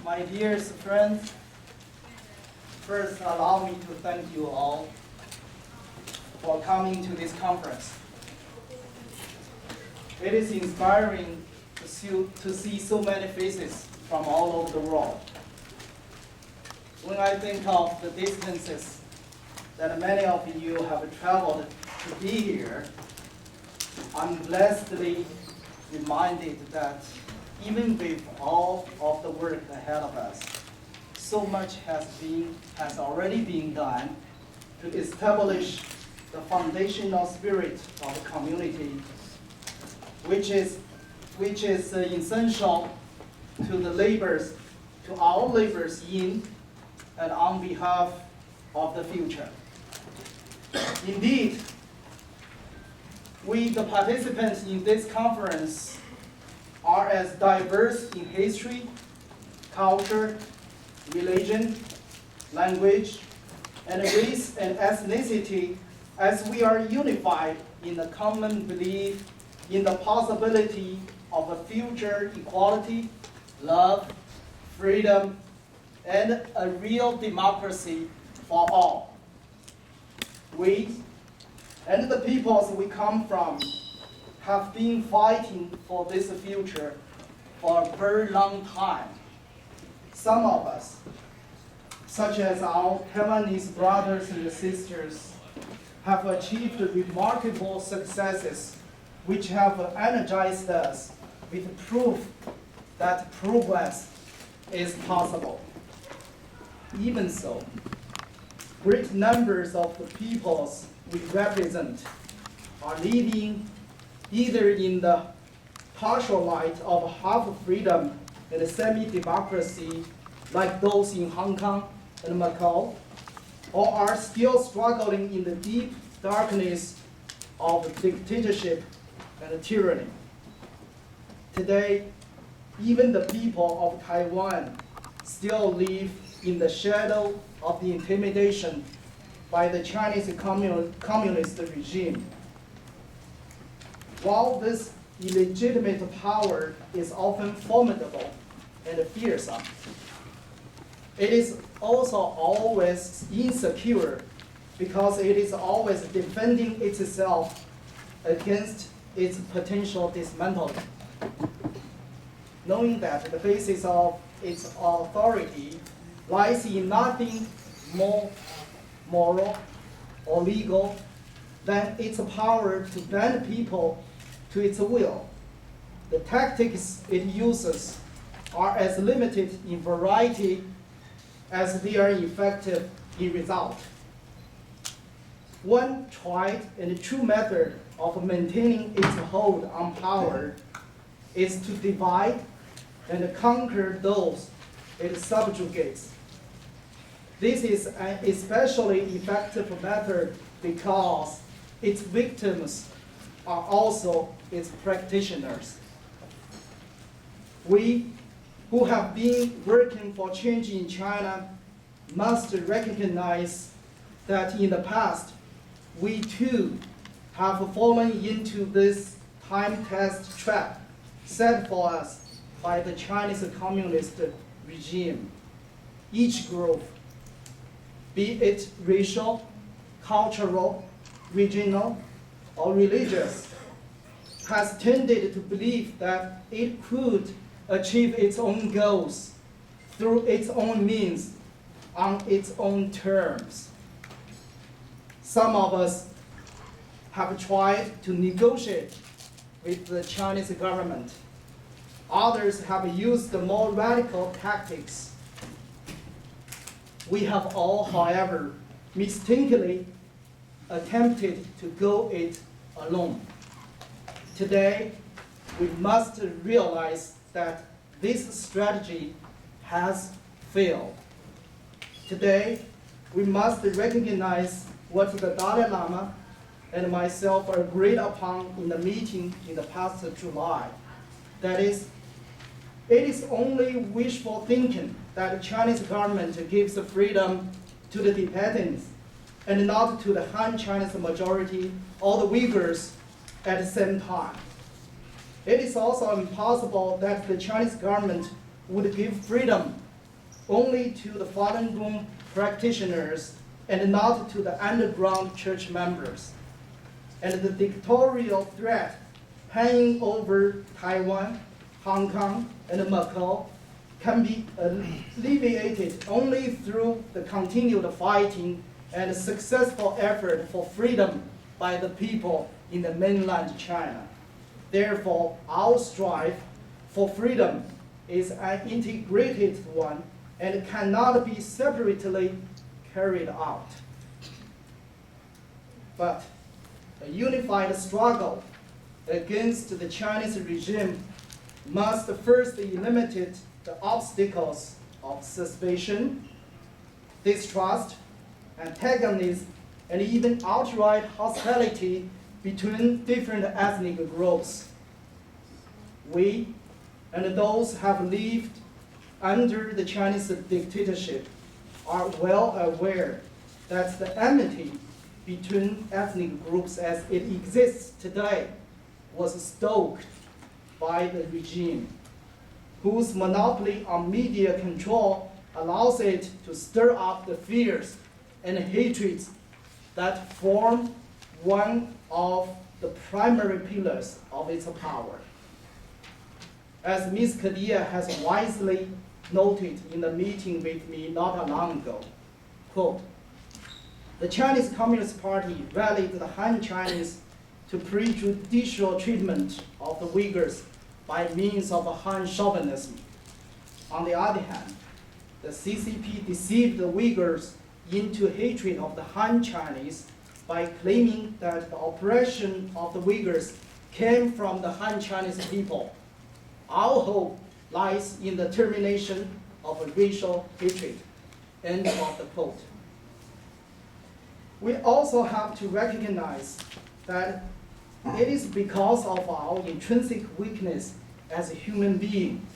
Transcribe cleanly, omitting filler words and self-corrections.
My dearest friends, first allow me to thank you all for coming to this conference. It is inspiring to see so many faces from all over the world. When I think of the distances that many of you have traveled to be here, I'm blessedly reminded that even with all of the work ahead of us, so much has already been done to establish the foundational spirit of the community, which is essential to our labors in and on behalf of the future. Indeed, we, the participants in this conference, are as diverse in history, culture, religion, language, and race and ethnicity as we are unified in the common belief in the possibility of a future equality, love, freedom, and a real democracy for all. We and the peoples we come from have been fighting for this future for a very long time. Some of us, such as our Taiwanese brothers and sisters, have achieved remarkable successes which have energized us with proof that progress is possible. Even so, great numbers of the peoples we represent are living either in the partial light of half freedom and semi-democracy like those in Hong Kong and Macau, or are still struggling in the deep darkness of dictatorship and tyranny. Today, even the people of Taiwan still live in the shadow of the intimidation by the Chinese communist regime. While this illegitimate power is often formidable and fearsome, it is also always insecure because it is always defending itself against its potential dismantling. Knowing that the basis of its authority lies in nothing more moral or legal than its power to bend people to its will. The tactics it uses are as limited in variety as they are effective in result. One tried and true method of maintaining its hold on power is to divide and conquer those it subjugates. This is an especially effective method because its victims are also its practitioners. We who have been working for change in China must recognize that in the past, we too have fallen into this time-test trap set for us by the Chinese communist regime. Each group, be it racial, cultural, regional, or religious, has tended to believe that it could achieve its own goals through its own means on its own terms. Some of us have tried to negotiate with the Chinese government. Others have used the more radical tactics. We have all, however, mistakenly attempted to go it alone. Today, we must realize that this strategy has failed. Today, we must recognize what the Dalai Lama and myself agreed upon in the meeting in the past July. That is, it is only wishful thinking that the Chinese government gives freedom to the Tibetans and not to the Han Chinese majority or the Uyghurs at the same time. It is also impossible that the Chinese government would give freedom only to the Falun Gong practitioners and not to the underground church members. And the dictatorial threat hanging over Taiwan, Hong Kong, and Macau can be alleviated only through the continued fighting and successful effort for freedom by the people in the mainland China. Therefore, our strive for freedom is an integrated one and cannot be separately carried out. But a unified struggle against the Chinese regime must first eliminate the obstacles of suspicion, distrust, antagonism, and even outright hostility between different ethnic groups. We and those who have lived under the Chinese dictatorship are well aware that the enmity between ethnic groups as it exists today was stoked by the regime, whose monopoly on media control allows it to stir up the fears and hatreds that form one of the primary pillars of its power. As Ms. Kadia has wisely noted in the meeting with me not long ago, quote, the Chinese Communist Party rallied the Han Chinese to prejudicial treatment of the Uyghurs by means of Han chauvinism. On the other hand, the CCP deceived the Uyghurs into hatred of the Han Chinese by claiming that the oppression of the Uyghurs came from the Han Chinese people. Our hope lies in the termination of racial hatred. End of the quote. We also have to recognize that it is because of our intrinsic weakness as a human being